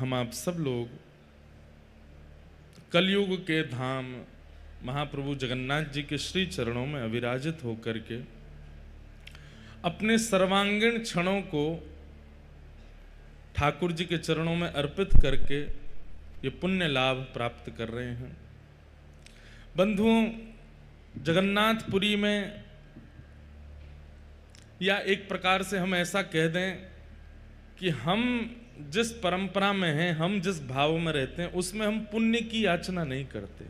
हम आप सब लोग कलयुग के धाम महाप्रभु जगन्नाथ जी के श्री चरणों में अविराजित होकर के अपने सर्वांगीण क्षणों को ठाकुर जी के चरणों में अर्पित करके ये पुण्य लाभ प्राप्त कर रहे हैं। बंधुओं, जगन्नाथपुरी में, या एक प्रकार से हम ऐसा कह दें कि हम जिस परंपरा में हैं, हम जिस भाव में रहते हैं, उसमें हम पुण्य की याचना नहीं करते।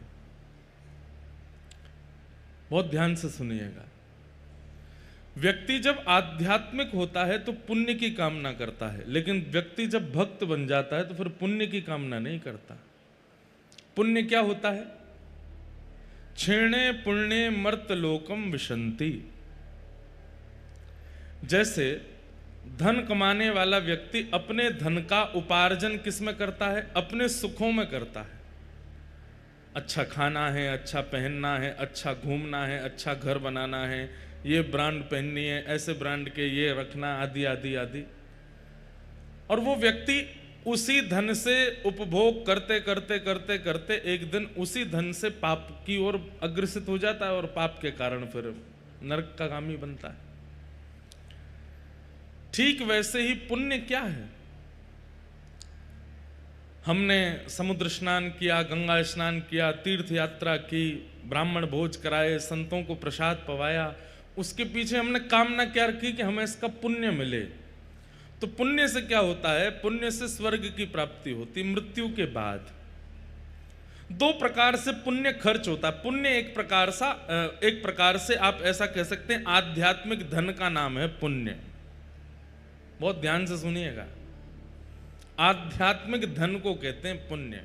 बहुत ध्यान से सुनिएगा। व्यक्ति जब आध्यात्मिक होता है तो पुण्य की कामना करता है, लेकिन व्यक्ति जब भक्त बन जाता है तो फिर पुण्य की कामना नहीं करता। पुण्य क्या होता है? क्षीणे पुण्य मर्त लोकम विशंति। जैसे धन कमाने वाला व्यक्ति अपने धन का उपार्जन किस में करता है? अपने सुखों में करता है। अच्छा खाना है, अच्छा पहनना है, अच्छा घूमना है, अच्छा घर बनाना है, ये ब्रांड पहननी है, ऐसे ब्रांड के ये रखना, आदि आदि आदि। और वो व्यक्ति उसी धन से उपभोग करते करते करते करते एक दिन उसी धन से पाप की ओर अग्रसित हो जाता है और पाप के कारण फिर नरक का गामी बनता है। ठीक वैसे ही पुण्य क्या है? हमने समुद्र स्नान किया, गंगा स्नान किया, तीर्थ यात्रा की, ब्राह्मण भोज कराए, संतों को प्रसाद पवाया, उसके पीछे हमने कामना क्या रखी कि हमें इसका पुण्य मिले। तो पुण्य से क्या होता है? पुण्य से स्वर्ग की प्राप्ति होती मृत्यु के बाद। दो प्रकार से पुण्य खर्च होता है। पुण्य एक प्रकार से आप ऐसा कह सकते हैं आध्यात्मिक धन का नाम है पुण्य। बहुत ध्यान से सुनिएगा। आध्यात्मिक धन को कहते हैं पुण्य।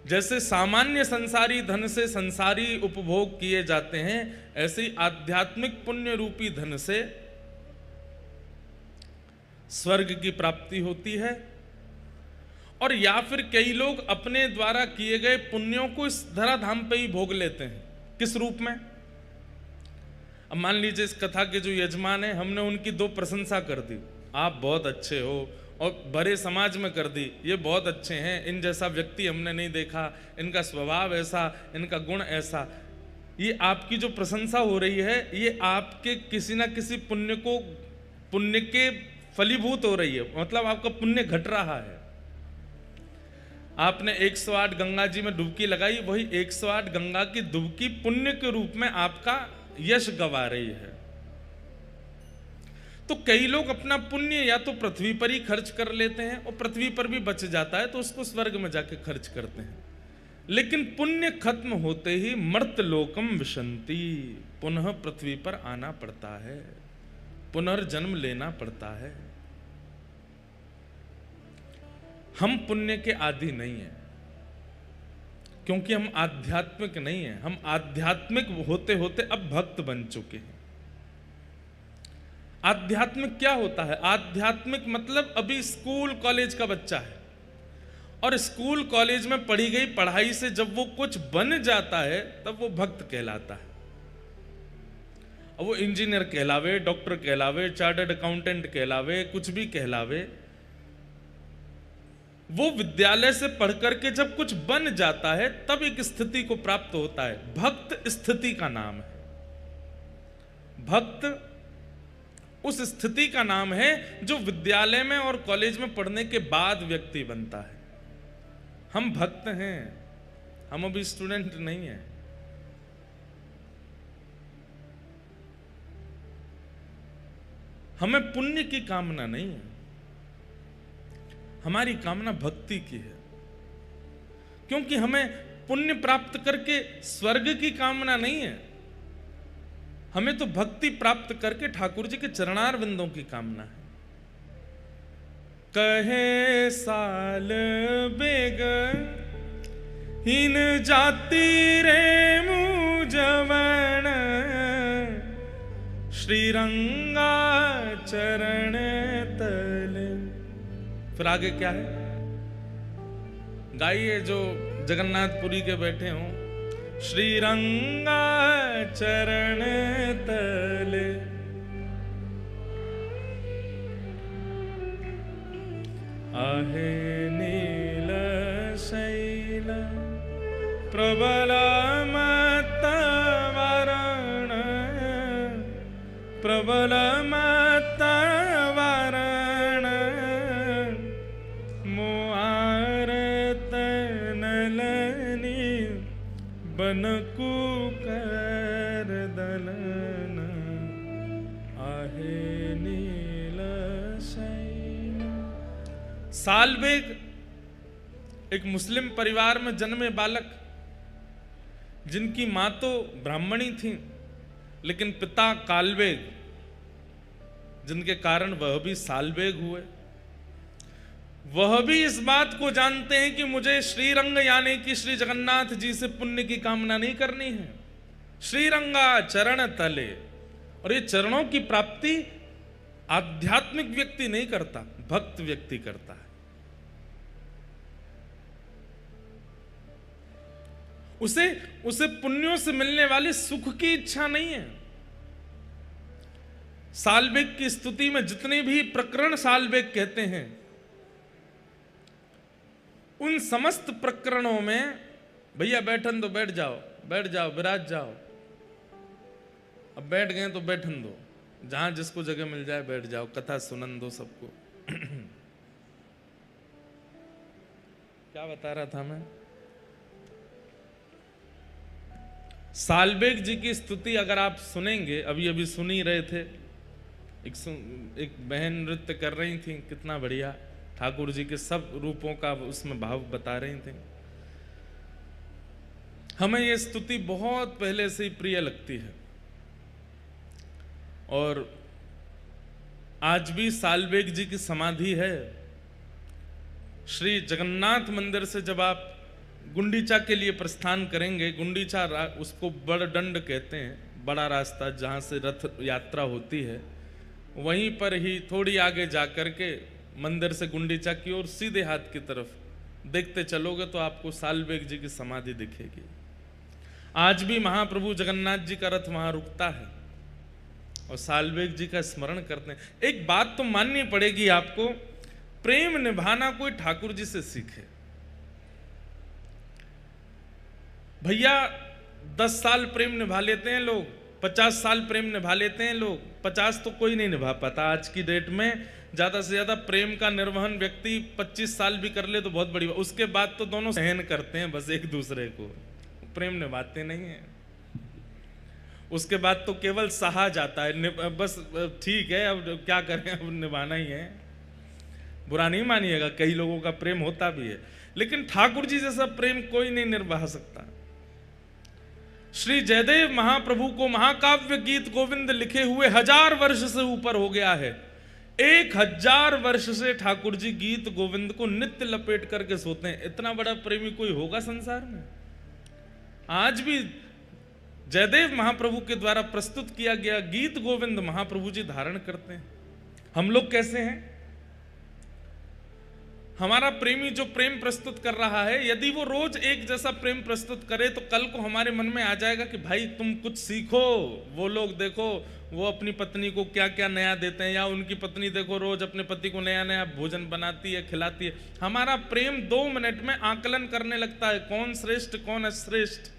जैसे सामान्य संसारी धन से संसारी उपभोग किए जाते हैं, ऐसे ही आध्यात्मिक पुण्य रूपी धन से स्वर्ग की प्राप्ति होती है। और या फिर कई लोग अपने द्वारा किए गए पुण्यों को इस धराधाम पे ही भोग लेते हैं। किस रूप में? अब मान लीजिए इस कथा के जो यजमान हैं, हमने उनकी दो प्रशंसा कर दी, आप बहुत अच्छे हो, और बड़े समाज में कर दी, ये बहुत अच्छे हैं, इन जैसा व्यक्ति हमने नहीं देखा, इनका स्वभाव ऐसा, इनका गुण ऐसा। ये आपकी जो प्रशंसा हो रही है, ये आपके किसी ना किसी पुण्य के फलीभूत हो रही है। मतलब आपका पुण्य घट रहा है। आपने 108 गंगा जी में डुबकी लगाई, वही 108 गंगा की डुबकी पुण्य के रूप में आपका यश गवा रही है। तो कई लोग अपना पुण्य या तो पृथ्वी पर ही खर्च कर लेते हैं, और पृथ्वी पर भी बच जाता है तो उसको स्वर्ग में जाके खर्च करते हैं। लेकिन पुण्य खत्म होते ही मर्त लोकम विशंति, पुनः पृथ्वी पर आना पड़ता है, पुनर्जन्म लेना पड़ता है। हम पुण्य के आदि नहीं हैं, क्योंकि हम आध्यात्मिक नहीं हैं। हम आध्यात्मिक होते होते अब भक्त बन चुके हैं। आध्यात्मिक क्या होता है? आध्यात्मिक मतलब अभी स्कूल कॉलेज का बच्चा है, और स्कूल कॉलेज में पढ़ी गई पढ़ाई से जब वो कुछ बन जाता है तब वो भक्त कहलाता है। अब वो इंजीनियर कहलावे, डॉक्टर कहलावे, चार्टर्ड अकाउंटेंट कहलावे, कुछ भी कहलावे, वो विद्यालय से पढ़ करके जब कुछ बन जाता है तब एक स्थिति को प्राप्त होता है। भक्त स्थिति का नाम है। भक्त उस स्थिति का नाम है जो विद्यालय में और कॉलेज में पढ़ने के बाद व्यक्ति बनता है। हम भक्त हैं, हम अभी स्टूडेंट नहीं हैं। हमें पुण्य की कामना नहीं है, हमारी कामना भक्ति की है। क्योंकि हमें पुण्य प्राप्त करके स्वर्ग की कामना नहीं है, हमें तो भक्ति प्राप्त करके ठाकुर जी के चरणार विंदों की कामना है। कहे साल बेग हिन जाति रे मुझवन, श्रीरंगा चरण तले। फिर आगे क्या है? गाइए जो जगन्नाथपुरी के बैठे हों, श्रीरंगा चरण तले आहे नील शैल प्रबल मत वरण प्रबल मत वरण मुआरत नलनी बनकु कर दलन आहे नील शैल। सालबेग एक मुस्लिम परिवार में जन्मे बालक, जिनकी मां तो ब्राह्मणी थी लेकिन पिता कालबेग, जिनके कारण वह भी सालबेग हुए। वह भी इस बात को जानते हैं कि मुझे श्रीरंग यानी कि श्री जगन्नाथ जी से पुण्य की कामना नहीं करनी है। श्रीरंगा चरण तले, और ये चरणों की प्राप्ति आध्यात्मिक व्यक्ति नहीं करता, भक्त व्यक्ति करता है। उसे पुण्यों से मिलने वाली सुख की इच्छा नहीं है। सालबेग की स्तुति में जितने भी प्रकरण सालबेग कहते हैं, उन समस्त प्रकरणों में भैया बैठन दो, बैठ जाओ, बैठ जाओ, विराज जाओ। अब बैठ गए तो बैठन दो, जहां जिसको जगह मिल जाए बैठ जाओ, कथा सुनन दो सबको। क्या बता रहा था मैं? सालबेग जी की स्तुति अगर आप सुनेंगे, अभी अभी सुन ही रहे थे, एक बहन नृत्य कर रही थी, कितना बढ़िया, ठाकुर जी के सब रूपों का उसमें भाव बता रही थी। हमें ये स्तुति बहुत पहले से ही प्रिय लगती है, और आज भी सालबेग जी की समाधि है। श्री जगन्नाथ मंदिर से जब आप गुंडीचा के लिए प्रस्थान करेंगे, गुंडीचा उसको बड़ दंड कहते हैं, बड़ा रास्ता जहाँ से रथ यात्रा होती है, वहीं पर ही थोड़ी आगे जाकर के मंदिर से गुंडीचा की ओर सीधे हाथ की तरफ देखते चलोगे तो आपको सालबेग जी की समाधि दिखेगी। आज भी महाप्रभु जगन्नाथ जी का रथ वहां रुकता है और सालबेग जी का स्मरण करते हैं। एक बात तो माननी पड़ेगी आपको, प्रेम निभाना कोई ठाकुर जी से सीखे। भैया 10 साल प्रेम निभा लेते हैं लोग, 50 साल प्रेम निभा लेते हैं लोग, 50 तो कोई नहीं निभा पाता आज की डेट में। ज्यादा से ज्यादा प्रेम का निर्वहन व्यक्ति 25 साल भी कर ले तो बहुत बड़ी बात, उसके बाद तो दोनों सहन करते हैं बस एक दूसरे को, प्रेम निभाते नहीं है। उसके बाद तो केवल सहा जाता है, बस ठीक है अब क्या करें, अब निभाना ही है। बुरा नहीं मानिएगा, कई लोगों का प्रेम होता भी है, लेकिन ठाकुर जी जैसा प्रेम कोई नहीं निर्वाह सकता। श्री जयदेव महाप्रभु को महाकाव्य गीत गोविंद लिखे हुए 1000 वर्ष से ऊपर हो गया है। 1000 वर्ष से ठाकुर जी गीत गोविंद को नित्य लपेट करके सोते हैं। इतना बड़ा प्रेमी कोई होगा संसार में? आज भी जयदेव महाप्रभु के द्वारा प्रस्तुत किया गया गीत गोविंद महाप्रभु जी धारण करते हैं। हम लोग कैसे हैं? हमारा प्रेमी जो प्रेम प्रस्तुत कर रहा है, यदि वो रोज एक जैसा प्रेम प्रस्तुत करे तो कल को हमारे मन में आ जाएगा कि भाई तुम कुछ सीखो। वो लोग देखो वो अपनी पत्नी को क्या क्या नया देते हैं, या उनकी पत्नी देखो रोज अपने पति को नया नया भोजन बनाती है, खिलाती है। हमारा प्रेम 2 मिनट में आकलन करने लगता है कौन श्रेष्ठ कौन अश्रेष्ठ।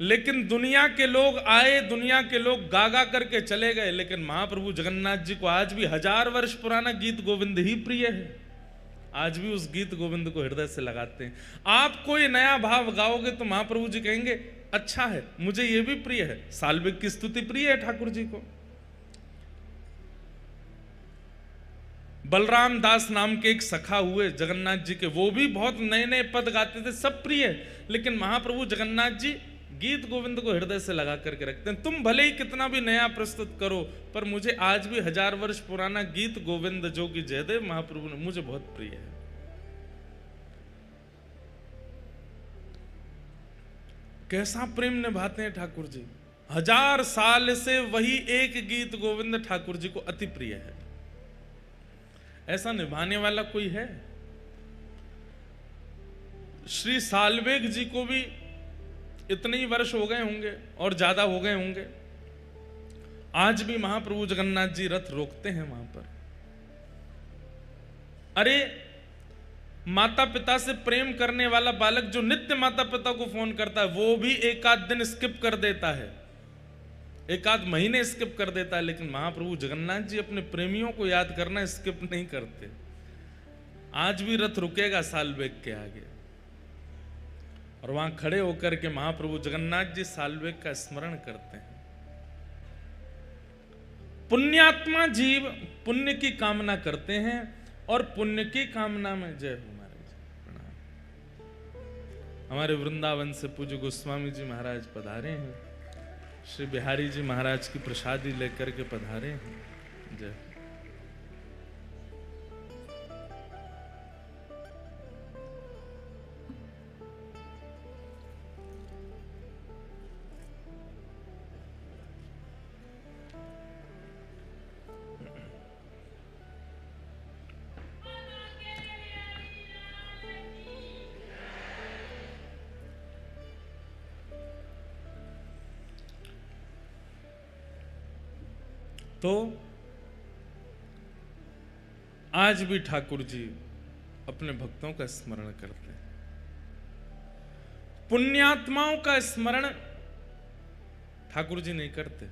लेकिन दुनिया के लोग आए, दुनिया के लोग गा गा करके चले गए, लेकिन महाप्रभु जगन्नाथ जी को आज भी 1000 वर्ष पुराना गीत गोविंद ही प्रिय है। आज भी उस गीत गोविंद को हृदय से लगाते हैं। आप कोई नया भाव गाओगे तो महाप्रभु जी कहेंगे अच्छा है, मुझे ये भी प्रिय है। सालबेग की स्तुति प्रिय है ठाकुर जी को। बलराम दास नाम के एक सखा हुए जगन्नाथ जी के, वो भी बहुत नए नए पद गाते थे, सब प्रिय है, लेकिन महाप्रभु जगन्नाथ जी गीत गोविंद को हृदय से लगा करके रखते हैं। तुम भले ही कितना भी नया प्रस्तुत करो, पर मुझे आज भी 1000 वर्ष पुराना गीत गोविंद जो कि जयदेव महाप्रभु ने, मुझे बहुत प्रिय है। कैसा प्रेम निभाते हैं ठाकुर जी। 1000 साल से वही एक गीत गोविंद ठाकुर जी को अति प्रिय है। ऐसा निभाने वाला कोई है? श्री सालबेग जी को भी इतने ही वर्ष हो गए होंगे और ज्यादा हो गए होंगे। आज भी महाप्रभु जगन्नाथ जी रथ रोकते हैं वहां पर। अरे माता पिता से प्रेम करने वाला बालक जो नित्य माता पिता को फोन करता है वो भी एक आध दिन स्किप कर देता है, एक आध महीने स्किप कर देता है, लेकिन महाप्रभु जगन्नाथ जी अपने प्रेमियों को याद करना स्किप नहीं करते। आज भी रथ रुकेगा सालबेग के आगे और वहां खड़े होकर के महाप्रभु जगन्नाथ जी सालबेग का स्मरण करते हैं। पुण्यात्मा जीव पुण्य की कामना करते हैं और पुण्य की कामना में जय हो महाराज। प्रणाम। हमारे वृंदावन से पूज्य गोस्वामी जी महाराज पधारे हैं, श्री बिहारी जी महाराज की प्रसादी लेकर के पधारे हैं। जय। तो आज भी ठाकुर जी अपने भक्तों का स्मरण करते हैं। पुण्यात्माओं का स्मरण ठाकुर जी नहीं करते।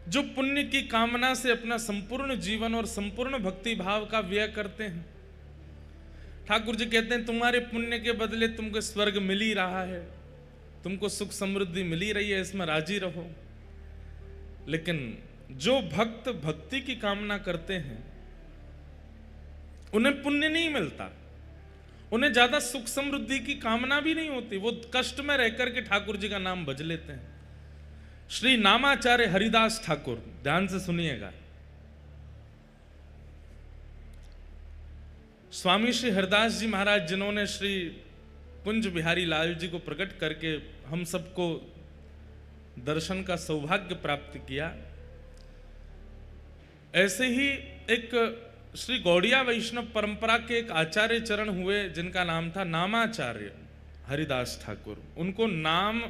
जो पुण्य की कामना से अपना संपूर्ण जीवन और संपूर्ण भक्ति भाव का व्यय करते हैं, ठाकुर जी कहते हैं तुम्हारे पुण्य के बदले तुमको स्वर्ग मिल ही रहा है, तुमको सुख समृद्धि मिल ही रही है, इसमें राजी रहो। लेकिन जो भक्त भक्ति की कामना करते हैं उन्हें पुण्य नहीं मिलता, उन्हें ज्यादा सुख समृद्धि की कामना भी नहीं होती, वो कष्ट में रहकर के ठाकुर जी का नाम भज लेते हैं। श्री नामाचार्य हरिदास ठाकुर, ध्यान से सुनिएगा, स्वामी श्री हरिदास जी महाराज जिन्होंने श्री कुंज बिहारी लाल जी को प्रकट करके हम सबको दर्शन का सौभाग्य प्राप्त किया, ऐसे ही एक श्री गौड़िया वैष्णव परंपरा के एक आचार्य चरण हुए जिनका नाम था नामाचार्य हरिदास ठाकुर। उनको नाम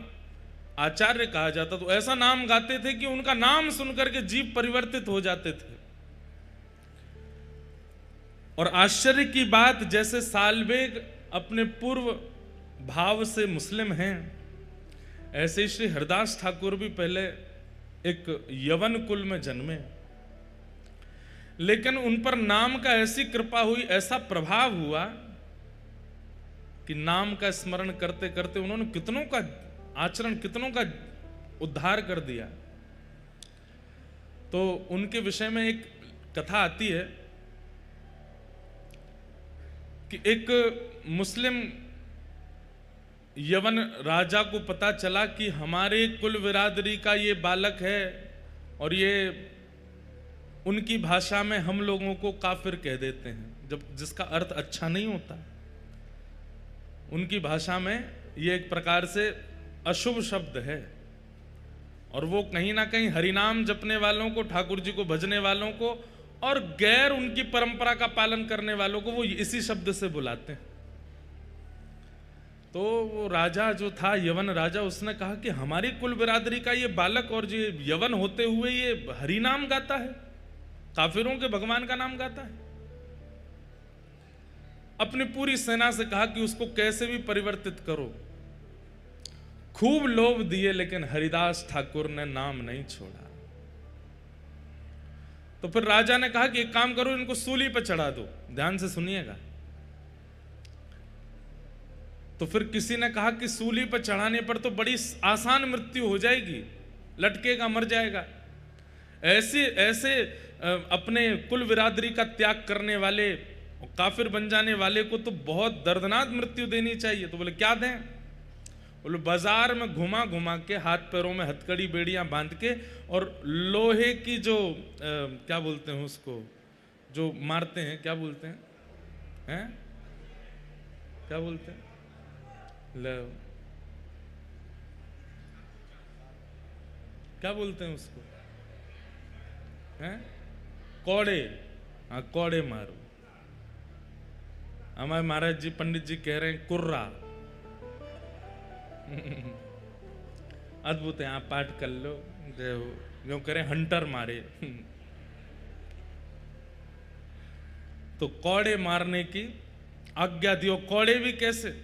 आचार्य कहा जाता, तो ऐसा नाम गाते थे कि उनका नाम सुनकर के जीव परिवर्तित हो जाते थे। और आश्चर्य की बात, जैसे सालबेग अपने पूर्व भाव से मुस्लिम हैं, ऐसे ही श्री हरिदास ठाकुर भी पहले एक यवन कुल में जन्मे, लेकिन उन पर नाम का ऐसी कृपा हुई, ऐसा प्रभाव हुआ कि नाम का स्मरण करते करते उन्होंने कितनों का आचरण, कितनों का उद्धार कर दिया। तो उनके विषय में एक कथा आती है कि एक मुस्लिम यवन राजा को पता चला कि हमारे कुल बिरादरी का ये बालक है और ये उनकी भाषा में हम लोगों को काफिर कह देते हैं, जब जिसका अर्थ अच्छा नहीं होता। उनकी भाषा में ये एक प्रकार से अशुभ शब्द है और वो कहीं ना कहीं हरिनाम जपने वालों को, ठाकुर जी को भजने वालों को और गैर उनकी परंपरा का पालन करने वालों को वो इसी शब्द से बुलाते हैं। तो वो राजा जो था, यवन राजा, उसने कहा कि हमारी कुल बिरादरी का ये बालक और जो यवन होते हुए ये हरि नाम गाता है, काफिरों के भगवान का नाम गाता है। अपनी पूरी सेना से कहा कि उसको कैसे भी परिवर्तित करो। खूब लोभ दिए लेकिन हरिदास ठाकुर ने नाम नहीं छोड़ा। तो फिर राजा ने कहा कि एक काम करो, इनको सूली पर चढ़ा दो। ध्यान से सुनिएगा। तो फिर किसी ने कहा कि सूली पर चढ़ाने पर तो बड़ी आसान मृत्यु हो जाएगी, लटकेगा, मर जाएगा। ऐसे ऐसे अपने कुल बिरादरी का त्याग करने वाले, काफिर बन जाने वाले को तो बहुत दर्दनाक मृत्यु देनी चाहिए। तो बोले क्या दें? बोले बाजार में घुमा घुमा के, हाथ पैरों में हथकड़ी बेड़ियां बांध के, और लोहे की जो क्या बोलते हैं उसको, जो मारते हैं, क्या बोलते हैं, क्या बोलते हैं, क्या बोलते हैं उसको, हैं? कौड़े। हाँ, कौड़े मारो। हमारे महाराज जी, पंडित जी कह रहे हैं कुर्रा। अद्भुत है, आप पाठ कर लो, जो करें हंटर मारे। तो कौड़े मारने की आज्ञा दी। और कौड़े भी कैसे,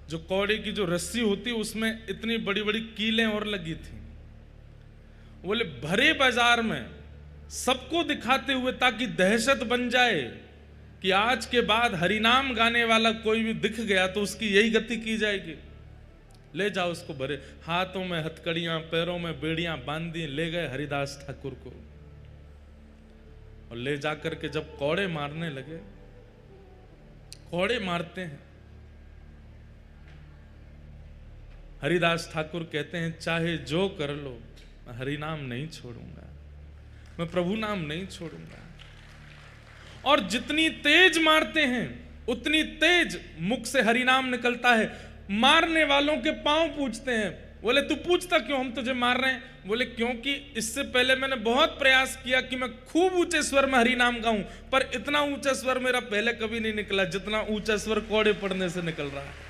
जो कौड़े की जो रस्सी होती उसमें इतनी बड़ी बड़ी कीलें और लगी थी। बोले भरे बाजार में सबको दिखाते हुए, ताकि दहशत बन जाए कि आज के बाद हरिनाम गाने वाला कोई भी दिख गया तो उसकी यही गति की जाएगी। ले जाओ उसको, भरे हाथों में हथकड़ियां, पैरों में बेड़ियां बांध दी, ले गए हरिदास ठाकुर को। और ले जाकर के जब कौड़े मारने लगे, कौड़े मारते हैं, हरिदास ठाकुर कहते हैं चाहे जो कर लो, मैं हरि नाम नहीं छोड़ूंगा, मैं प्रभु नाम नहीं छोड़ूंगा। और जितनी तेज मारते हैं उतनी तेज मुख से हरि नाम निकलता है। मारने वालों के पांव पूछते हैं। बोले तू पूछता क्यों, हम तुझे मार रहे हैं? बोले क्योंकि इससे पहले मैंने बहुत प्रयास किया कि मैं खूब ऊंचे स्वर में हरि नाम गाऊं, पर इतना ऊंचा स्वर मेरा पहले कभी नहीं निकला जितना ऊंचा स्वर कौड़े पड़ने से निकल रहा है।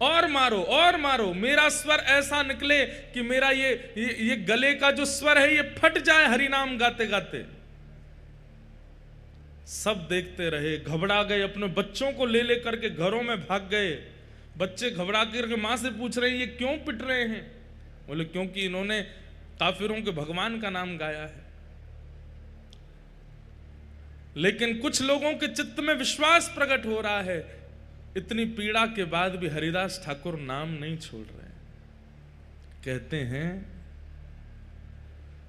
और मारो, मेरा स्वर ऐसा निकले कि मेरा ये गले का जो स्वर है ये फट जाए हरि नाम गाते गाते। सब देखते रहे, घबरा गए, अपने बच्चों को ले ले करके घरों में भाग गए। बच्चे घबरा करके मां से पूछ रहे हैं ये क्यों पिट रहे हैं? बोले क्योंकि इन्होंने काफिरों के भगवान का नाम गाया है। लेकिन कुछ लोगों के चित्त में विश्वास प्रकट हो रहा है। इतनी पीड़ा के बाद भी हरिदास ठाकुर नाम नहीं छोड़ रहे। कहते हैं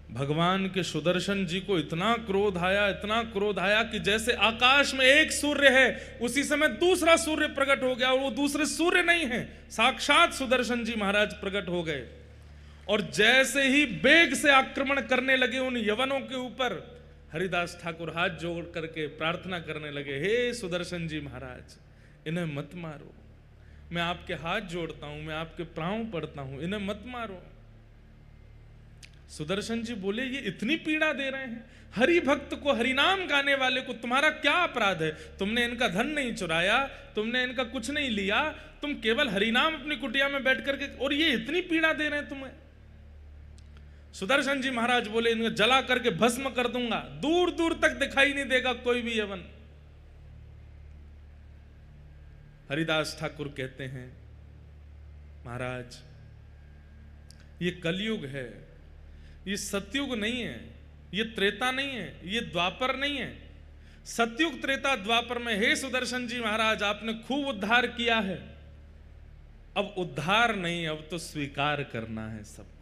भगवान के सुदर्शन जी को इतना क्रोध आया कि जैसे आकाश में एक सूर्य है उसी समय दूसरा सूर्य प्रकट हो गया, और वो दूसरे सूर्य नहीं है, साक्षात सुदर्शन जी महाराज प्रकट हो गए। और जैसे ही वेग से आक्रमण करने लगे उन यवनों के ऊपर, हरिदास ठाकुर हाथ जोड़ करके प्रार्थना करने लगे, हे सुदर्शन जी महाराज इन्हें मत मारो, मैं आपके हाथ जोड़ता हूं, मैं आपके पांव पड़ता हूं, इन्हें मत मारो। सुदर्शन जी बोले ये इतनी पीड़ा दे रहे हैं, हरि भक्त को, हरिनाम गाने वाले को तुम्हारा क्या अपराध है? तुमने इनका धन नहीं चुराया, तुमने इनका कुछ नहीं लिया, तुम केवल हरिनाम अपनी कुटिया में बैठ करके, और ये इतनी पीड़ा दे रहे हैं तुम्हें। सुदर्शन जी महाराज बोले इन्हें जला करके भस्म कर दूंगा, दूर दूर तक दिखाई नहीं देगा कोई भी यवन। हरिदास ठाकुर कहते हैं महाराज ये कलयुग है, ये सतयुग नहीं है, ये त्रेता नहीं है, ये द्वापर नहीं है। सतयुग त्रेता द्वापर में हे सुदर्शन जी महाराज आपने खूब उद्धार किया है, अब उद्धार नहीं, अब तो स्वीकार करना है सबको।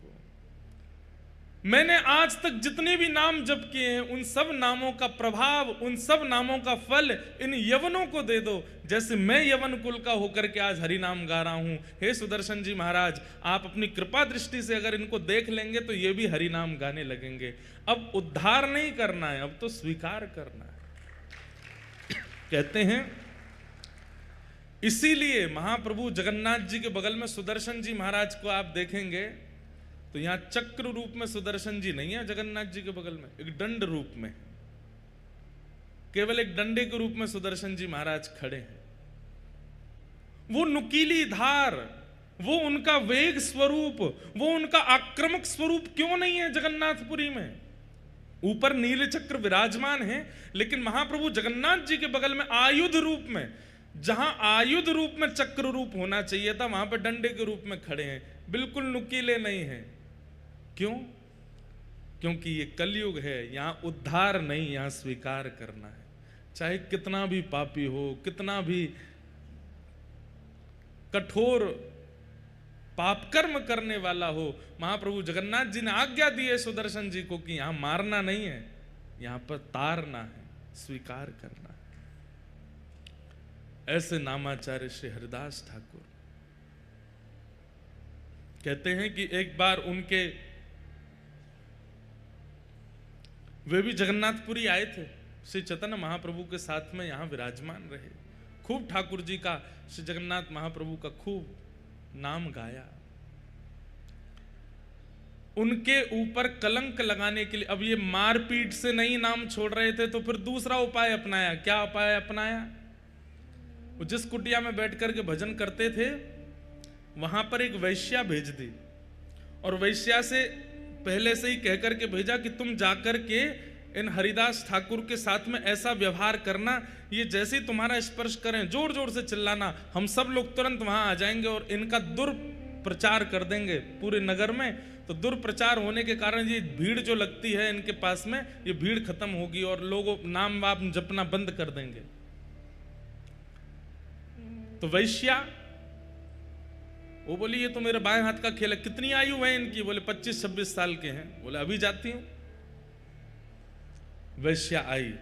मैंने आज तक जितने भी नाम जप किए हैं उन सब नामों का प्रभाव, उन सब नामों का फल इन यवनों को दे दो, जैसे मैं यवन कुल का होकर के आज हरि नाम गा रहा हूं। हे सुदर्शन जी महाराज आप अपनी कृपा दृष्टि से अगर इनको देख लेंगे तो ये भी हरि नाम गाने लगेंगे। अब उद्धार नहीं करना है, अब तो स्वीकार करना है। कहते हैं इसीलिए महाप्रभु जगन्नाथ जी के बगल में सुदर्शन जी महाराज को आप देखेंगे तो यहां चक्र रूप में सुदर्शन जी नहीं है, जगन्नाथ जी के बगल में एक दंड रूप में, केवल एक डंडे के रूप में सुदर्शन जी महाराज खड़े हैं। वो नुकीली धार, वो उनका वेग स्वरूप, वो उनका आक्रामक स्वरूप क्यों नहीं है जगन्नाथपुरी में? ऊपर नील चक्र विराजमान है, लेकिन महाप्रभु जगन्नाथ जी के बगल में आयुध रूप में, जहां आयुध रूप में चक्र रूप होना चाहिए था वहां पर डंडे के रूप में खड़े हैं, बिल्कुल नुकीले नहीं हैं। क्यों? क्योंकि ये कलयुग है, यहां उद्धार नहीं, यहां स्वीकार करना है। चाहे कितना भी पापी हो, कितना भी कठोर पाप कर्म करने वाला हो, महाप्रभु जगन्नाथ जी ने आज्ञा दी है सुदर्शन जी को कि यहां मारना नहीं है, यहां पर तारना है, स्वीकार करना है। ऐसे नामाचार्य श्री हरिदास ठाकुर कहते हैं कि एक बार उनके वे भी जगन्नाथपुरी आए थे, श्री चैतन्य महाप्रभु के साथ में यहां विराजमान रहे, खूब ठाकुर जी का, श्री जगन्नाथ महाप्रभु का खूब नाम गाया। उनके ऊपर कलंक लगाने के लिए, अब ये मारपीट से नहीं नाम छोड़ रहे थे तो फिर दूसरा उपाय अपनाया। क्या उपाय अपनाया? वो जिस कुटिया में बैठ करके भजन करते थे वहां पर एक वैश्या भेज दी, और वैश्या से पहले से ही कहकर के भेजा कि तुम जाकर के इन हरिदास ठाकुर के साथ में ऐसा व्यवहार करना, ये जैसे ही तुम्हारा स्पर्श करें जोर जोर से चिल्लाना, हम सब लोग तुरंत वहां आ जाएंगे और इनका दुष्प्रचार कर देंगे पूरे नगर में। तो दुष्प्रचार होने के कारण ये भीड़ जो लगती है इनके पास में, ये भीड़ खत्म होगी और लोग नाम वाम जपना बंद कर देंगे। तो वैश्या वो बोली ये तो मेरे बाएं हाथ का खेल है। कितनी आयु है इनकी? बोले 25-26 साल के हैं। बोले अभी जाती हूं। वैश्या आई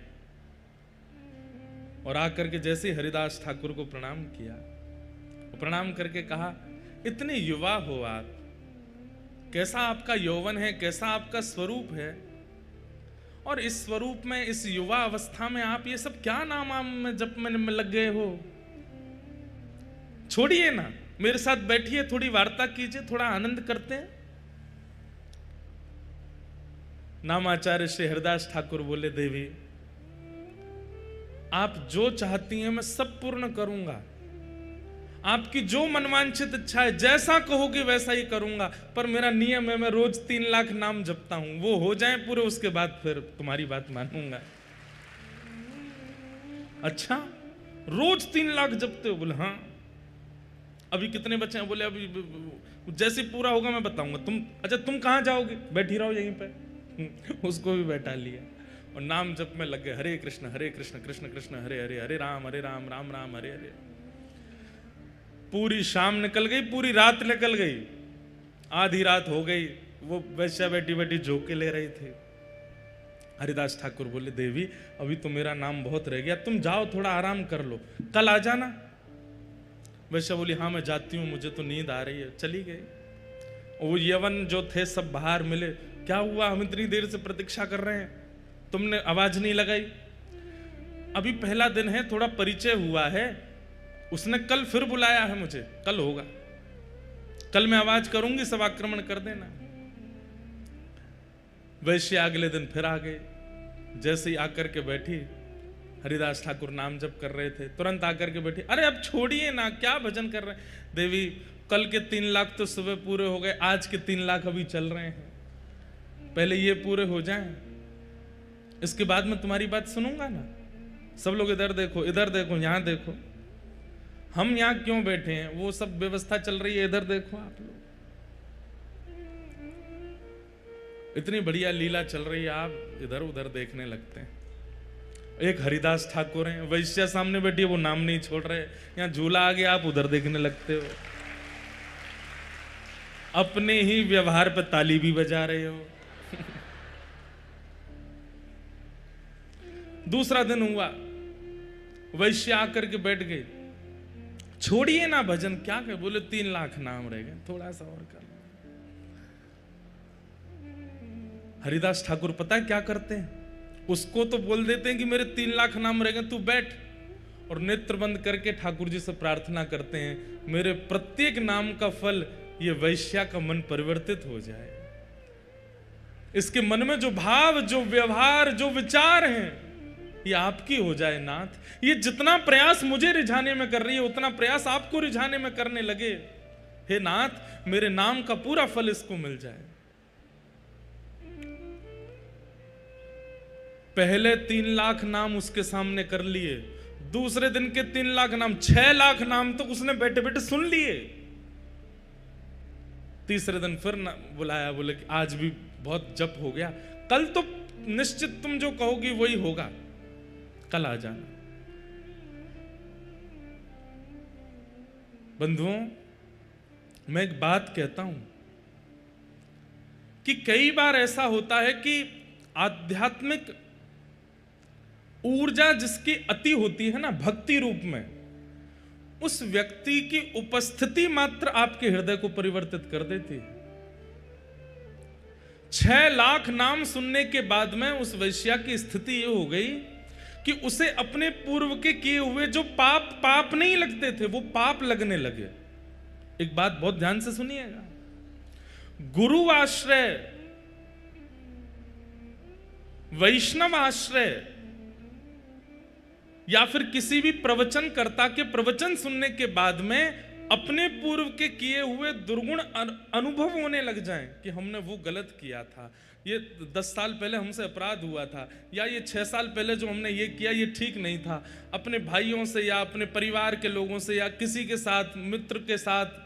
और आकर के जैसे हरिदास ठाकुर को प्रणाम किया, प्रणाम करके कहा इतने युवा हो आप, कैसा आपका यौवन है, कैसा आपका स्वरूप है, और इस स्वरूप में इस युवा अवस्था में आप ये सब क्या नाम में जप में लग गए हो? छोड़िए ना, मेरे साथ बैठिए, थोड़ी वार्ता कीजिए, थोड़ा आनंद करते हैं। नामाचार्य श्री हरिदास ठाकुर बोले देवी आप जो चाहती हैं मैं सब पूर्ण करूंगा, आपकी जो मनवांछित इच्छा है जैसा कहोगे वैसा ही करूंगा, पर मेरा नियम है मैं रोज 3 लाख नाम जपता हूं, वो हो जाए पूरे उसके बाद फिर तुम्हारी बात मानूंगा। अच्छा रोज 3 लाख जपते हो? बोले हाँ। अभी कितने बच्चे हैं? बोले अभी जैसे पूरा होगा मैं बताऊंगा। अच्छा तुम कहां जाओगे? बैठी रहो यहीं पे। उसको भी बैठा लिया और नाम जप में लग गए, हरे कृष्ण कृष्ण कृष्ण हरे हरे, हरे राम राम राम हरे हरे। पूरी शाम निकल गई, पूरी रात निकल गई, आधी रात हो गई। वो वैश्या बैठी बैठी झोंके ले रहे थे। हरिदास ठाकुर बोले देवी अभी तो मेरा नाम बहुत रह गया, तुम जाओ थोड़ा आराम कर लो, कल आ जाना। वैश्या बोली हाँ मैं जाती हूँ, मुझे तो नींद आ रही है। चली गई। वो यवन जो थे सब बाहर मिले, क्या हुआ, हम इतनी देर से प्रतीक्षा कर रहे हैं, तुमने आवाज नहीं लगाई। अभी पहला दिन है, थोड़ा परिचय हुआ है, उसने कल फिर बुलाया है मुझे, कल होगा, कल मैं आवाज करूंगी, सब आक्रमण कर देना। वैश्य अगले दिन फिर आ गए। जैसे ही आकर के बैठी, हरिदास ठाकुर नाम जप कर रहे थे, तुरंत आकर के बैठी, अरे अब छोड़िए ना, क्या भजन कर रहे हैं? देवी कल के 3 लाख तो सुबह पूरे हो गए, आज के 3 लाख अभी चल रहे हैं, पहले ये पूरे हो जाएं, इसके बाद मैं तुम्हारी बात सुनूंगा ना। सब लोग इधर देखो, इधर देखो, यहां देखो, हम यहां क्यों बैठे हैं, वो सब व्यवस्था चल रही है, इधर देखो आप लोग, इतनी बढ़िया लीला चल रही है, आप इधर उधर देखने लगते हैं। एक हरिदास ठाकुर हैं, वैश्या सामने बैठी है, वो नाम नहीं छोड़ रहे, यहां झूला आ गया, आप उधर देखने लगते हो, अपने ही व्यवहार पे ताली भी बजा रहे हो। दूसरा दिन हुआ, वैश्य आकर के बैठ गए, छोड़िए ना भजन, क्या कहे? बोले 3 लाख नाम रह गए, थोड़ा सा और कर। हरिदास ठाकुर पता है क्या करते हैं? उसको तो बोल देते हैं कि मेरे 3 लाख नाम रह गए, तू बैठ, और नेत्र बंद करके ठाकुर जी से प्रार्थना करते हैं, मेरे प्रत्येक नाम का फल ये वैश्या का मन परिवर्तित हो जाए, इसके मन में जो भाव, जो व्यवहार, जो विचार हैं, ये आपकी हो जाए नाथ। ये जितना प्रयास मुझे रिझाने में कर रही है, उतना प्रयास आपको रिझाने में करने लगे। हे नाथ, मेरे नाम का पूरा फल इसको मिल जाए। पहले 3 लाख नाम उसके सामने कर लिए, दूसरे दिन के 3 लाख नाम, 6 लाख नाम तो उसने बैठे बैठे सुन लिए। तीसरे दिन फिर बुलाया, बोले कि आज भी बहुत जप हो गया, कल तो निश्चित तुम जो कहोगी वही होगा, कल आ जाना। बंधुओं, मैं एक बात कहता हूं कि कई बार ऐसा होता है कि आध्यात्मिक ऊर्जा जिसकी अति होती है ना, भक्ति रूप में, उस व्यक्ति की उपस्थिति मात्र आपके हृदय को परिवर्तित कर देती है। 6 लाख नाम सुनने के बाद में उस वैश्या की स्थिति ये हो गई कि उसे अपने पूर्व के किए हुए जो पाप नहीं लगते थे, वो पाप लगने लगे। एक बात बहुत ध्यान से सुनिएगा, गुरु आश्रय, वैष्णव आश्रय, या फिर किसी भी प्रवचनकर्ता के प्रवचन सुनने के बाद में अपने पूर्व के किए हुए दुर्गुण अनुभव होने लग जाएं कि हमने वो गलत किया था, ये 10 साल पहले हमसे अपराध हुआ था, या ये 6 साल पहले जो हमने ये किया ये ठीक नहीं था, अपने भाइयों से या अपने परिवार के लोगों से या किसी के साथ, मित्र के साथ,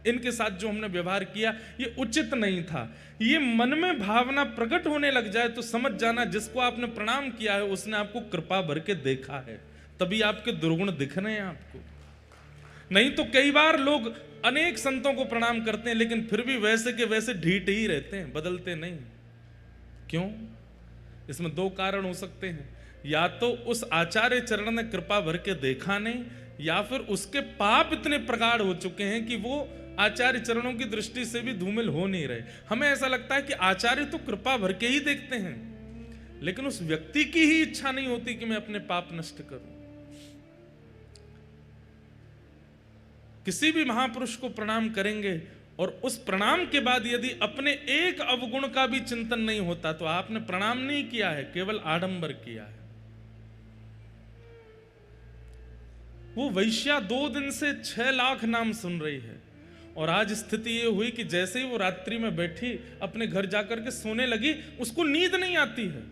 इनके साथ जो हमने व्यवहार किया ये उचित नहीं था। ये मन में भावना प्रकट होने लग जाए तो समझ जाना जिसको आपने प्रणाम किया है उसने आपको कृपा भर के देखा है, तभी आपके दुर्गुण दिख रहे हैं आपको। नहीं तो कई बार लोग अनेक संतों को प्रणाम करते हैं लेकिन फिर भी वैसे के वैसे ढीठ ही रहते हैं, बदलते नहीं। क्यों? इसमें 2 कारण हो सकते हैं, या तो उस आचार्य चरण ने कृपा भर के देखा नहीं, या फिर उसके पाप इतने प्रगाढ़ हो चुके हैं कि वो आचार्य चरणों की दृष्टि से भी धूमिल हो नहीं रहे। हमें ऐसा लगता है कि आचार्य तो कृपा भर के ही देखते हैं, लेकिन उस व्यक्ति की ही इच्छा नहीं होती कि मैं अपने पाप नष्ट करूं। किसी भी महापुरुष को प्रणाम करेंगे और उस प्रणाम के बाद यदि अपने एक अवगुण का भी चिंतन नहीं होता तो आपने प्रणाम नहीं किया है, केवल आडंबर किया है। वो वैश्या 2 दिन से 6 लाख नाम सुन रही है और आज स्थिति ये हुई कि जैसे ही वो रात्रि में बैठी अपने घर जाकर के सोने लगी, उसको नींद नहीं आती है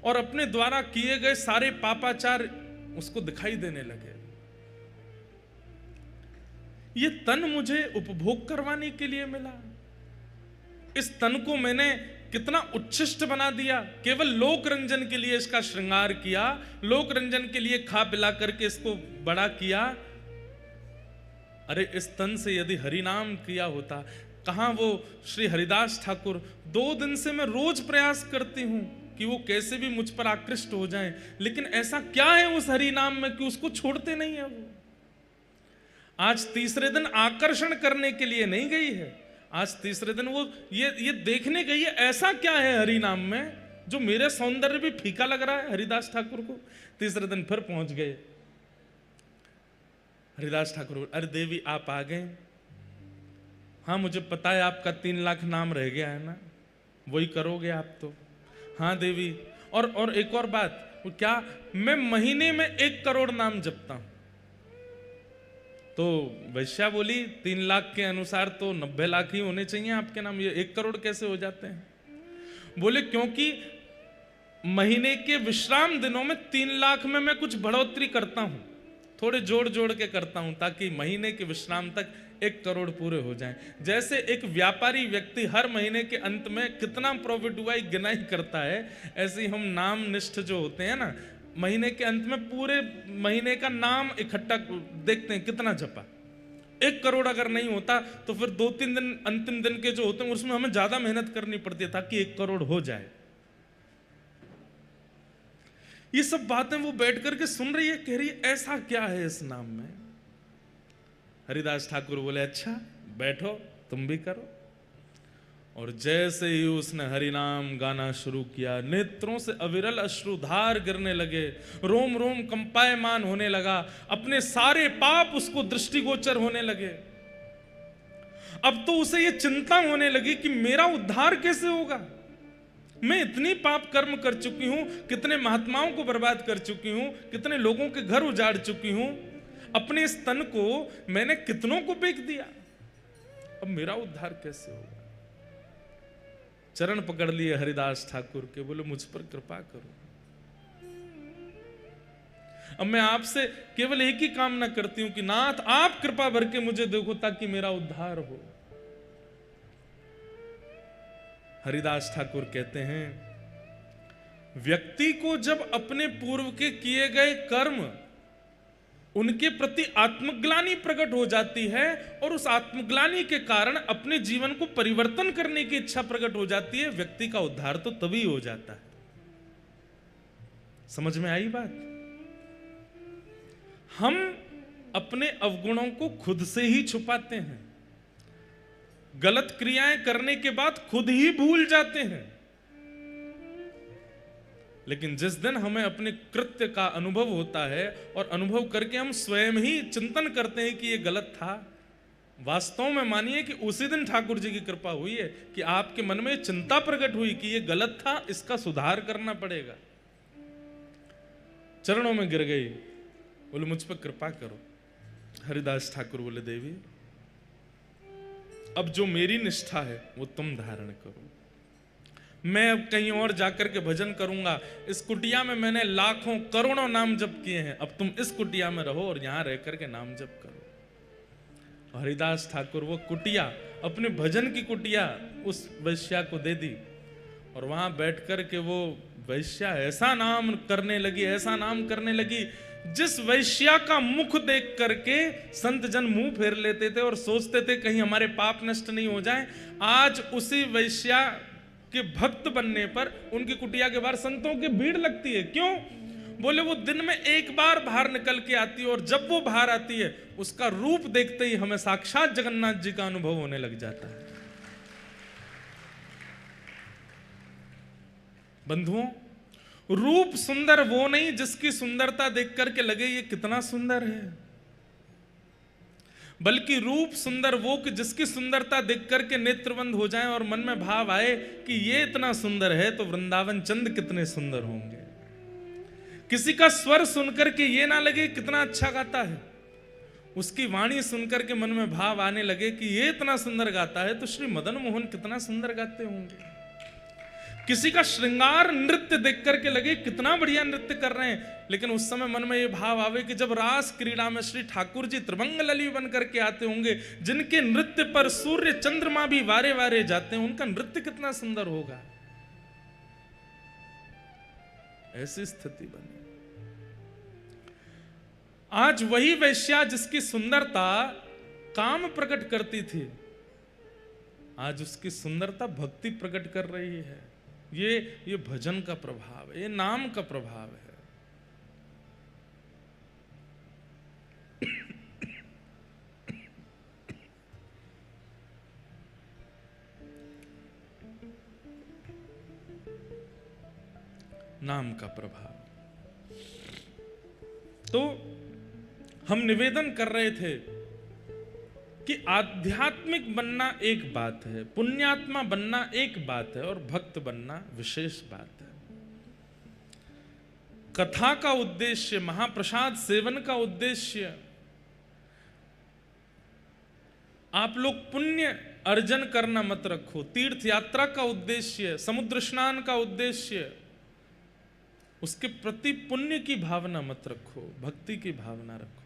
और अपने द्वारा किए गए सारे पापाचार उसको दिखाई देने लगे। ये तन मुझे उपभोग करवाने के लिए मिला, इस तन को मैंने कितना उच्छिष्ट बना दिया, केवल लोक रंजन के लिए इसका श्रृंगार किया, लोक रंजन के लिए खा पिला करके इसको बड़ा किया। अरे इस तन से यदि हरिनाम किया होता, कहां वो श्री हरिदास ठाकुर 2 दिन से मैं रोज प्रयास करती हूं कि वो कैसे भी मुझ पर आकृष्ट हो जाएं, लेकिन ऐसा क्या है उस हरिनाम में कि उसको छोड़ते नहीं है। वो आज तीसरे दिन आकर्षण करने के लिए नहीं गई है, आज तीसरे दिन वो ये देखने गई है ऐसा क्या है हरि नाम में जो मेरे सौंदर्य भी फीका लग रहा है हरिदास ठाकुर को। तीसरे दिन फिर पहुंच गए, हरिदास ठाकुर, अरे देवी आप आ गए? हाँ मुझे पता है आपका 3 लाख नाम रह गया है ना, वही करोगे आप तो। हाँ देवी, और एक और बात, वो क्या, मैं महीने में 1 करोड़ नाम जपता हूं। तो वैश्या बोली 3 लाख के अनुसार तो 90 लाख ही होने चाहिए आपके नाम, ये 1 करोड़ कैसे हो जाते हैं? बोले क्योंकि महीने के विश्राम दिनों में 3 लाख में मैं कुछ बढ़ोतरी करता हूं, थोड़े जोड़ जोड़ के करता हूं ताकि महीने के विश्राम तक 1 करोड़ पूरे हो जाएं। जैसे एक व्यापारी व्यक्ति हर महीने के अंत में कितना प्रॉफिट हुआ गिनाई करता है, ऐसे ही हम नाम निष्ठ जो होते हैं ना, महीने के अंत में पूरे महीने का नाम इकट्ठा देखते हैं कितना जपा। 1 करोड़ अगर नहीं होता तो फिर 2-3 दिन अंतिम दिन के जो होते हैं उसमें हमें ज्यादा मेहनत करनी पड़ती है ताकि 1 करोड़ हो जाए। ये सब बातें वो बैठ करके सुन रही है, कह रही है ऐसा क्या है इस नाम में। हरिदास ठाकुर बोले अच्छा बैठो तुम भी करो। और जैसे ही उसने हरिनाम गाना शुरू किया, नेत्रों से अविरल अश्रुधार गिरने लगे, रोम रोम कंपायमान होने लगा, अपने सारे पाप उसको दृष्टिगोचर होने लगे। अब तो उसे ये चिंता होने लगी कि मेरा उद्धार कैसे होगा। मैं इतनी पाप कर्म कर चुकी हूं, कितने महात्माओं को बर्बाद कर चुकी हूं, कितने लोगों के घर उजाड़ चुकी हूं, अपने इस तन को मैंने कितनों को बेच दिया, अब मेरा उद्धार कैसे होगा। चरण पकड़ लिए हरिदास ठाकुर के, बोले मुझ पर कृपा करो। अब मैं आपसे केवल एक ही कामना करती हूं कि नाथ आप कृपा भर के मुझे देखो ताकि मेरा उद्धार हो। हरिदास ठाकुर कहते हैं व्यक्ति को जब अपने पूर्व के किए गए कर्म उनके प्रति आत्मग्लानि प्रकट हो जाती है और उस आत्मग्लानि के कारण अपने जीवन को परिवर्तन करने की इच्छा प्रकट हो जाती है, व्यक्ति का उद्धार तो तभी हो जाता है। समझ में आई बात? हम अपने अवगुणों को खुद से ही छुपाते हैं, गलत क्रियाएं करने के बाद खुद ही भूल जाते हैं, लेकिन जिस दिन हमें अपने कृत्य का अनुभव होता है और अनुभव करके हम स्वयं ही चिंतन करते हैं कि ये गलत था, वास्तव में मानिए कि उसी दिन ठाकुर जी की कृपा हुई है कि आपके मन में चिंता प्रकट हुई कि ये गलत था, इसका सुधार करना पड़ेगा। चरणों में गिर गई, बोले मुझ पर कृपा करो। हरिदास ठाकुर बोले, देवी अब जो मेरी निष्ठा है वो तुम धारण करो, मैं अब कहीं और जाकर के भजन करूंगा। इस कुटिया में मैंने लाखों करोड़ों नाम जप किए हैं, अब तुम इस कुटिया में रहो और यहां रह करके नाम जप करो। हरिदास ठाकुर वो कुटिया, अपने भजन की कुटिया उस वैश्या को दे दी, और वहां बैठ कर के वो वैश्या ऐसा नाम करने लगी, ऐसा नाम करने लगी, जिस वैश्या का मुख देख करके संत जन मुंह फेर लेते थे और सोचते थे कहीं हमारे पाप नष्ट नहीं हो जाए। आज उसी वैश्या के भक्त बनने पर उनकी कुटिया के बाहर संतों की भीड़ लगती है। क्यों? बोले वो दिन में एक बार बाहर निकल के आती है, और जब वो बाहर आती है उसका रूप देखते ही हमें साक्षात जगन्नाथ जी का अनुभव होने लग जाता है। बंधुओं, रूप सुंदर वो नहीं जिसकी सुंदरता देख करके लगे ये कितना सुंदर है, बल्कि रूप सुंदर वो कि जिसकी सुंदरता देख करके नेत्रबंद हो जाए और मन में भाव आए कि ये इतना सुंदर है तो वृंदावन चंद कितने सुंदर होंगे। किसी का स्वर सुनकर के ये ना लगे कितना अच्छा गाता है, उसकी वाणी सुनकर के मन में भाव आने लगे कि ये इतना सुंदर गाता है तो श्री मदन मोहन कितना सुंदर गाते होंगे। किसी का श्रृंगार नृत्य देख करके लगे कितना बढ़िया नृत्य कर रहे हैं, लेकिन उस समय मन में ये भाव आवे कि जब रास क्रीड़ा में श्री ठाकुर जी त्रिभंग लली बन करके आते होंगे, जिनके नृत्य पर सूर्य चंद्रमा भी वारे वारे जाते हैं, उनका नृत्य कितना सुंदर होगा। ऐसी स्थिति बनी। आज वही वैश्या जिसकी सुंदरता काम प्रकट करती थी, आज उसकी सुंदरता भक्ति प्रकट कर रही है। ये भजन का प्रभाव है, ये नाम का प्रभाव है। नाम का प्रभाव। तो हम निवेदन कर रहे थे कि आध्यात्मिक बनना एक बात है, पुण्यात्मा बनना एक बात है, और भक्त बनना विशेष बात है। कथा का उद्देश्य, महाप्रसाद सेवन का उद्देश्य, आप लोग पुण्य अर्जन करना मत रखो। तीर्थ यात्रा का उद्देश्य, समुद्र स्नान का उद्देश्य, उसके प्रति पुण्य की भावना मत रखो, भक्ति की भावना रखो।